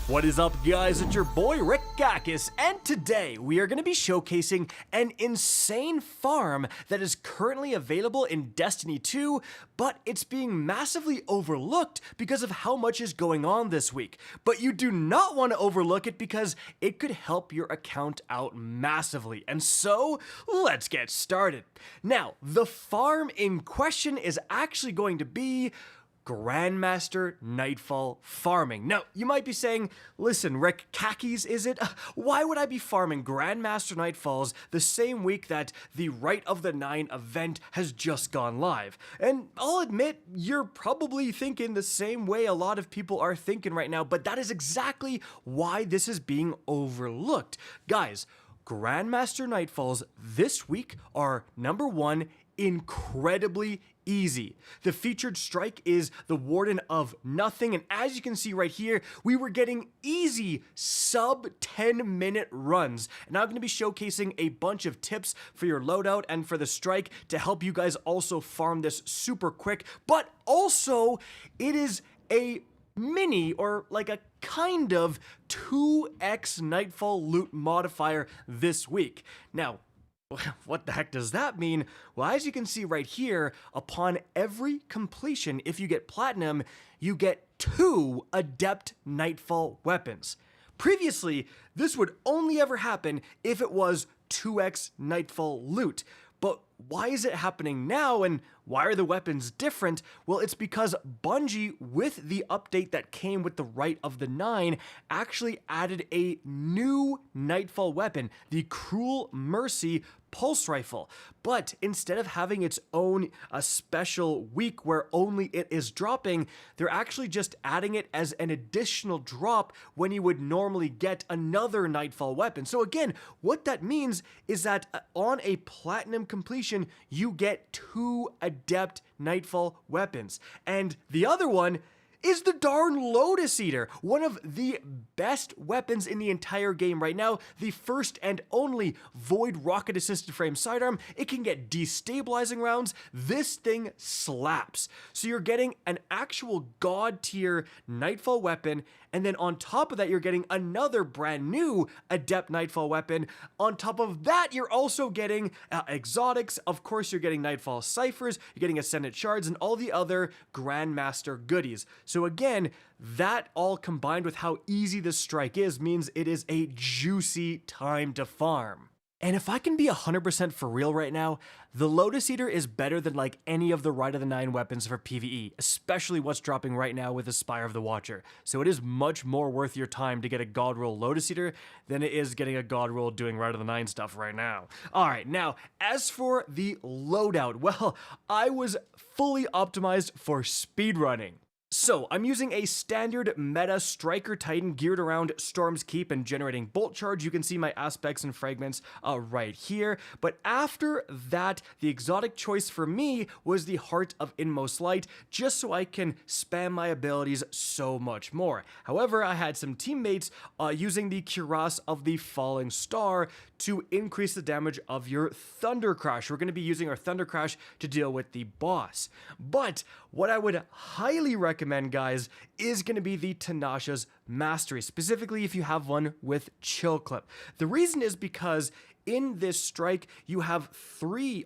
What is up, guys? It's your boy Rick Gakis, and today we are going to be showcasing an insane farm that is currently available in Destiny 2, but it's being massively overlooked because of how much is going on this week. But you do not want to overlook it because it could help your account out massively, and so let's get started. Now, the farm in question is actually going to be Grandmaster Nightfall Farming. Now, you might be saying, listen, Rick, khakis, is it? Why would I be farming Grandmaster Nightfalls the same week that the Rite of the Nine event has just gone live? And I'll admit, you're probably thinking the same way a lot of people are thinking right now, but that is exactly why this is being overlooked. Guys, Grandmaster Nightfalls this week are, number one, incredibly easy. The featured strike is the Warden of Nothing, and as you can see right here, we were getting easy sub 10-minute runs. And I'm going to be showcasing a bunch of tips for your loadout and for the strike to help you guys also farm this super quick, but also it is a mini, or like a kind of 2x Nightfall loot modifier this week. Now, what the heck does that mean? Well, as you can see right here, upon every completion, if you get platinum, you get 2 Adept Nightfall weapons. Previously, this would only ever happen if it was 2x Nightfall loot. But why is it happening now, and why are the weapons different? Well, it's because Bungie, with the update that came with the Rite of the Nine, actually added a new Nightfall weapon, the Cruel Mercy Pulse Rifle. But instead of having its own special week where only it is dropping, they're actually just adding it as an additional drop when you would normally get another Nightfall weapon. So again, what that means is that on a platinum completion, you get 2 Adept Nightfall weapons. And the other one is the darn Lotus Eater, one of the best weapons in the entire game right now, the first and only Void Rocket Assisted Frame sidearm. It can get destabilizing rounds. This thing slaps. So you're getting an actual god tier Nightfall weapon, and then on top of that, you're getting another brand new Adept Nightfall weapon. On top of that, you're also getting exotics. Of course, you're getting Nightfall Ciphers, you're getting Ascendant Shards, and all the other Grandmaster goodies. So again, that all combined with how easy this strike is means it is a juicy time to farm. And if I can be 100% for real right now, the Lotus Eater is better than like any of the Rite of the Nine weapons for PvE, especially what's dropping right now with the Spire of the Watcher. So it is much more worth your time to get a God Roll Lotus Eater than it is getting a God Roll doing Rite of the Nine stuff right now. Alright, now, as for the loadout, well, I was fully optimized for speedrunning. So, I'm using a standard meta Striker Titan geared around Storm's Keep and generating Bolt Charge. You can see my aspects and fragments right here. But after that, the exotic choice for me was the Heart of Inmost Light, just so I can spam my abilities so much more. However, I had some teammates using the Cuirass of the Falling Star to increase the damage of your Thunder Crash. We're going to be using our Thunder Crash to deal with the boss. But what I would highly recommend, guys, is going to be the Tanasha's Mastery, specifically if you have one with Chill Clip. The reason is because in this strike, you have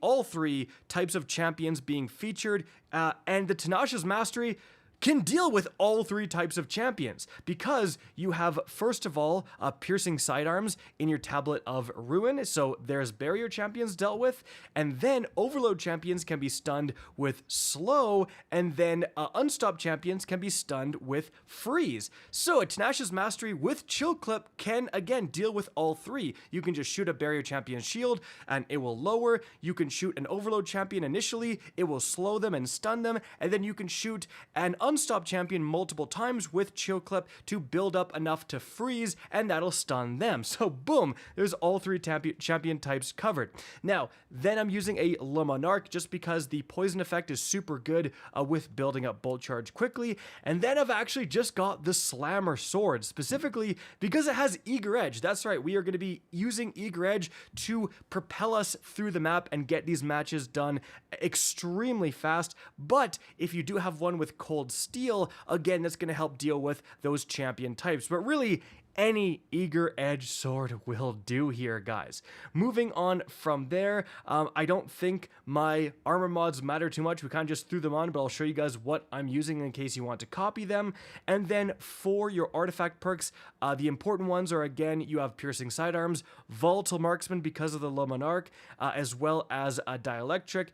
all three types of champions being featured, and the Tanasha's Mastery can deal with all 3 types of champions, because you have, first of all, piercing sidearms in your Tablet of Ruin, so there's barrier champions dealt with, and then overload champions can be stunned with slow, and then unstopped champions can be stunned with freeze. So a Tanasha's Mastery with Chill Clip can, again, deal with all 3. You can just shoot a barrier champion's shield, and it will lower. You can shoot an overload champion initially, it will slow them and stun them, and then you can shoot an unstopped champion multiple times with Chill Clip to build up enough to freeze, and that'll stun them. So boom, there's all 3 champion types covered. Now, then I'm using a Le Monarch just because the poison effect is super good with building up Bolt Charge quickly, and then I've actually just got the Slammer Sword, specifically because it has Eager Edge. That's right, we are going to be using Eager Edge to propel us through the map and get these matches done extremely fast, but if you do have one with Cold steel. Again, that's going to help deal with those champion types. But really, any Eager Edge sword will do here, guys. Moving on from there, I don't think my armor mods matter too much. We kind of just threw them on, but I'll show you guys what I'm using in case you want to copy them. And then for your artifact perks, the important ones are, again, you have Piercing Sidearms, Volatile Marksman because of the Low Monarch, as well as Dielectric,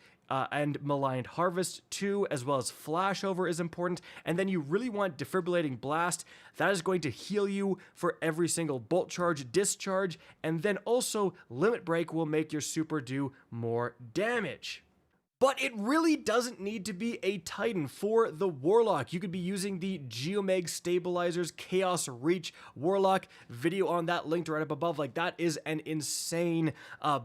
and Maligned Harvest too, as well as Flashover is important. And then you really want Defibrillating Blast. That is going to heal you for every single bolt charge, discharge, and then also Limit Break will make your super do more damage. But it really doesn't need to be a Titan for the Warlock. You could be using the Geomag Stabilizers Chaos Reach Warlock. Video on that linked right up above. Like, that is an insane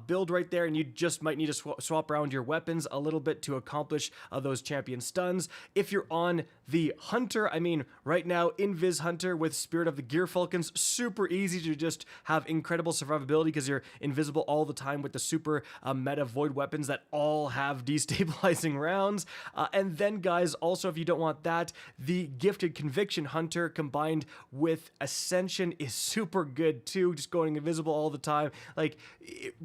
build right there, and you just might need to swap around your weapons a little bit to accomplish those champion stuns. If you're on the Hunter, I mean, right now, Invis Hunter with Spirit of the Gear Falcons, super easy to just have incredible survivability because you're invisible all the time with the super meta void weapons that all have destabilizing rounds. And then, guys, also, if you don't want that, the Gifted Conviction Hunter combined with Ascension is super good too, just going invisible all the time. Like,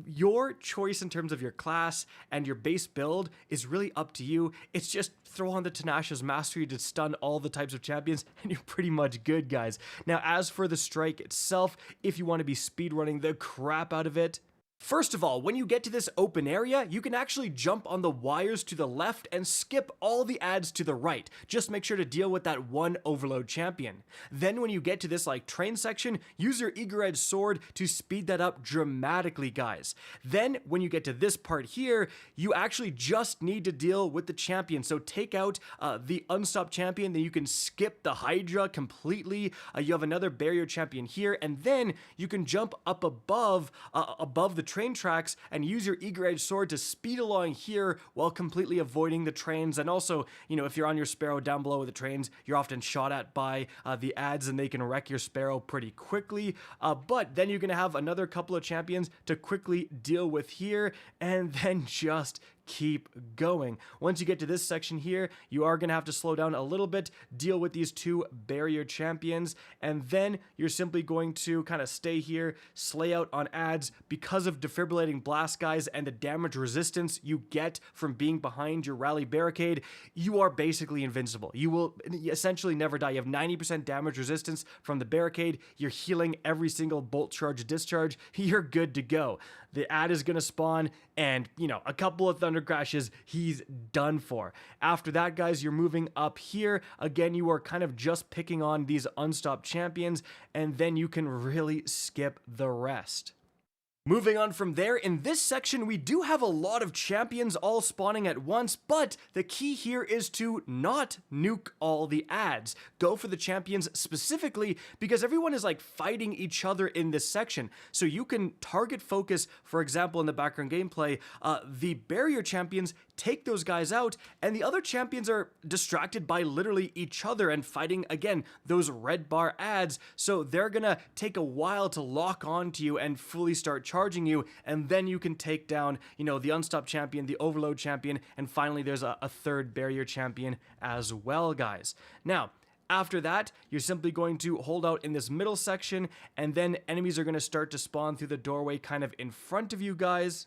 your choice in terms of your class and your base build is really up to you. It's just throw on the Tenacious Mastery to stun all the types of champions, and you're pretty much good, guys. Now, as for the strike itself, if you want to be speedrunning the crap out of it, first of all, when you get to this open area, you can actually jump on the wires to the left and skip all the adds to the right. Just make sure to deal with that one overload champion. Then when you get to this like train section, use your Eager Edge sword to speed that up dramatically, guys. Then when you get to this part here, you actually just need to deal with the champion. So take out the Unstopped champion, then you can skip the Hydra completely. You have another barrier champion here, and then you can jump up above the train tracks and use your Eager Edge sword to speed along here while completely avoiding the trains. And also, you know, if you're on your Sparrow down below with the trains, you're often shot at by the adds and they can wreck your Sparrow pretty quickly. But then you're going to have another couple of champions to quickly deal with here, and then just keep going. Once you get to this section here, you are going to have to slow down a little bit, deal with these two barrier champions, and then you're simply going to kind of stay here, slay out on adds. Because of Defibrillating Blast, guys, and the damage resistance you get from being behind your rally barricade, you are basically invincible. You will essentially never die. You have 90% damage resistance from the barricade. You're healing every single bolt charge, discharge. You're good to go. The add is going to spawn, and, you know, a couple of Thunder Crashes, he's done for. After that, guys, you're moving up here. Again, you are kind of just picking on these unstopped champions, and then you can really skip the rest. Moving on from there, in this section, we do have a lot of champions all spawning at once, but the key here is to not nuke all the adds. Go for the champions specifically because everyone is like fighting each other in this section. So you can target focus, for example, in the background gameplay, the barrier champions, take those guys out, and the other champions are distracted by literally each other and fighting, again, those red bar adds. So they're gonna take a while to lock onto you and fully start charging you, and then you can take down, you know, the Unstopped champion, the Overload champion, and finally there's a third barrier champion as well, guys. Now, after that, you're simply going to hold out in this middle section, and then enemies are going to start to spawn through the doorway kind of in front of you guys.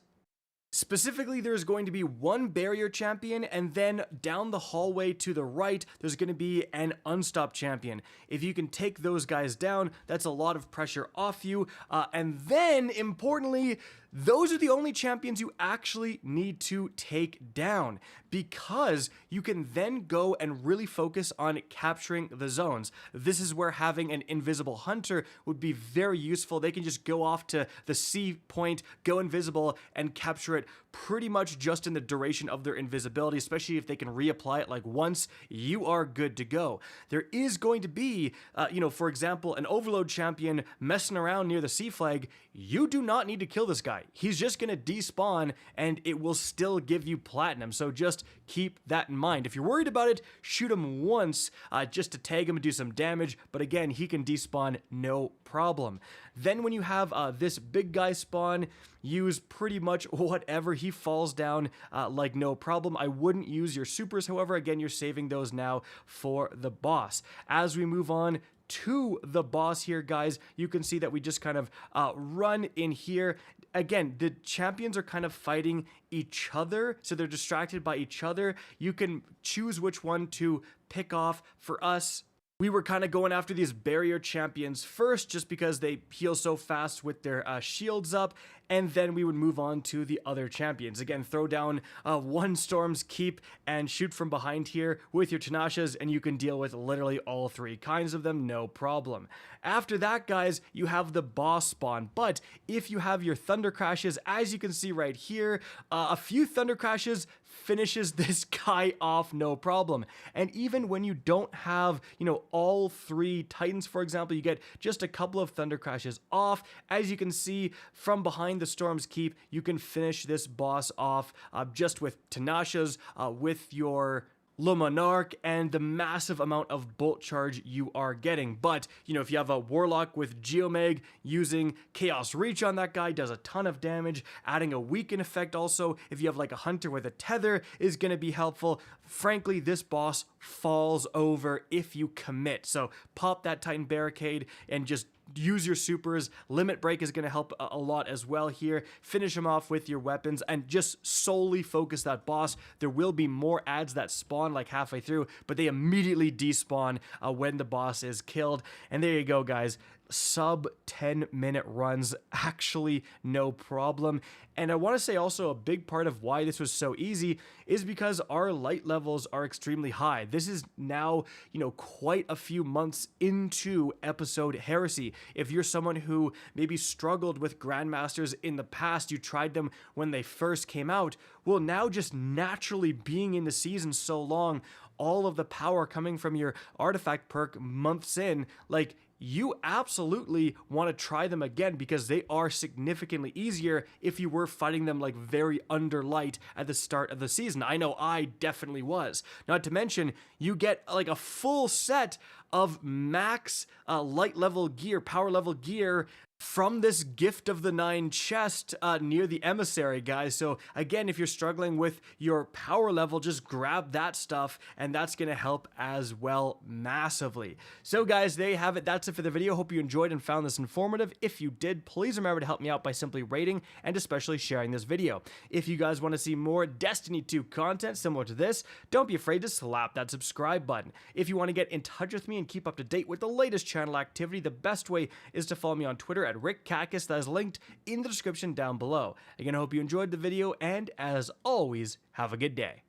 Specifically, there's going to be one barrier champion, and then down the hallway to the right, there's going to be an unstopped champion. If you can take those guys down, that's a lot of pressure off you. And then, importantly, those are the only champions you actually need to take down, because you can then go and really focus on capturing the zones. This is where having an invisible hunter would be very useful. They can just go off to the C point, go invisible, and capture it pretty much just in the duration of their invisibility, especially if they can reapply it like once. You are good to go. There is going to be, you know, for example, an overload champion messing around near the C flag. You do not need to kill this guy. He's just going to despawn, and it will still give you platinum. So just keep that in mind. If you're worried about it, shoot him once just to tag him and do some damage. But again, he can despawn no problem. Then when you have this big guy spawn, use pretty much whatever he he falls down like no problem. I wouldn't use your supers, however, again, you're saving those now for the boss. As we move on to the boss here, guys, you can see that we just kind of run in here. Again, the champions are kind of fighting each other, so they're distracted by each other. You can choose which one to pick off. For us, we were kind of going after these barrier champions first just because they heal so fast with their shields up, and then we would move on to the other champions. Again, throw down one Storm's Keep and shoot from behind here with your Tinashas, and you can deal with literally all three kinds of them, no problem. After that, guys, you have the boss spawn, but if you have your Thunder Crashes, as you can see right here, a few Thunder Crashes finishes this guy off no problem. And even when you don't have, you know, all three Titans, for example, you get just a couple of Thunder Crashes off. As you can see from behind the Storm's Keep, you can finish this boss off just with Tinashas, with your Le Monarch, and the massive amount of bolt charge you are getting. But, you know, if you have a Warlock with Geomag, using Chaos Reach on that guy does a ton of damage. Adding a weaken effect also, if you have like a Hunter with a Tether, is going to be helpful. Frankly, this boss falls over if you commit. So pop that Titan Barricade and just use your supers. Limit Break is going to help a lot as well here. Finish him off with your weapons and just solely focus that boss. There will be more adds that spawn like halfway through, but they immediately despawn when the boss is killed. And there you go, guys. Sub 10-minute runs, actually no problem. And I want to say also a big part of why this was so easy is because our light levels are extremely high. This is now, you know, quite a few months into episode Heresy. If you're someone who maybe struggled with Grandmasters in the past, you tried them when they first came out, well, now just naturally being in the season so long, all of the power coming from your artifact perk months in, like, you absolutely want to try them again because they are significantly easier if you were fighting them like very under light at the start of the season. I know I definitely was. Not to mention, you get like a full set of max light level gear, power level gear from this Gift of the Nine chest near the Emissary, guys. So again, if you're struggling with your power level, just grab that stuff, and that's going to help as well massively. So guys, there you have it. That's it for the video. Hope you enjoyed and found this informative. If you did, please remember to help me out by simply rating and especially sharing this video. If you guys want to see more Destiny 2 content similar to this, don't be afraid to slap that subscribe button. If you want to get in touch with me and keep up to date with the latest channel activity, the best way is to follow me on Twitter at Rick Kakis. That is linked in the description down below. Again, I hope you enjoyed the video, and as always, have a good day.